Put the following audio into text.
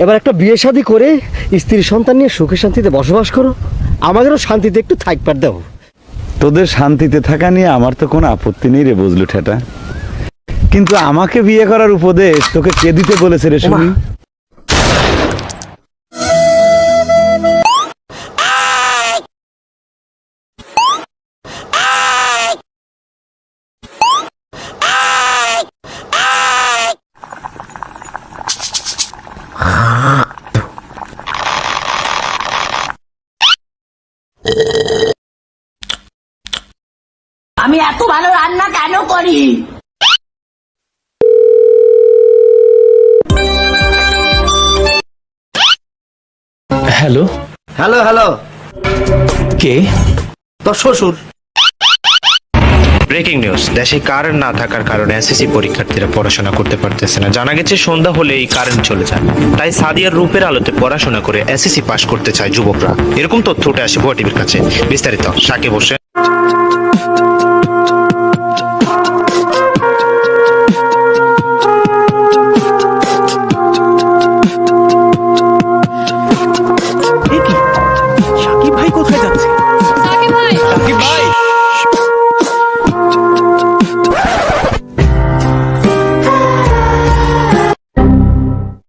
এবার একটা বিয়ে শাদী করে স্ত্রী সন্তান নিয়ে সুখে শান্তিতে বসবাস করো, আমাদেরও শান্তিতে একটু থাকবার দাও। তোদের শান্তিতে থাকা নিয়ে আমার তো কোনো আপত্তি নেই রে বুঝলু ঠেটা, কিন্তু আমাকে বিয়ে করার উপদেশ তোকে কে দিতে বলেছে রে শুনি? আমি এত ভালো রান্না কেন করি? হ্যালো, হ্যালো হ্যালো, কে? তোর শ্বশুর। ব্রেকিং নিউজ, দেশে কারেন্ট না থাকার কারণে এসএসসি পরীক্ষার্থীরা পড়াশোনা করতে পারতেছে না। জানা গেছে সন্ধ্যা হলেই কারেন্ট চলে যায়, তাই সাদিয়ার রূপের আলোতে পড়াশোনা করে এসএসসি পাস করতে চায় যুবকরা। এরকম তথ্য উঠে আসে ভুয়া টিভির কাছে। বিস্তারিত সাকিব হোসেন।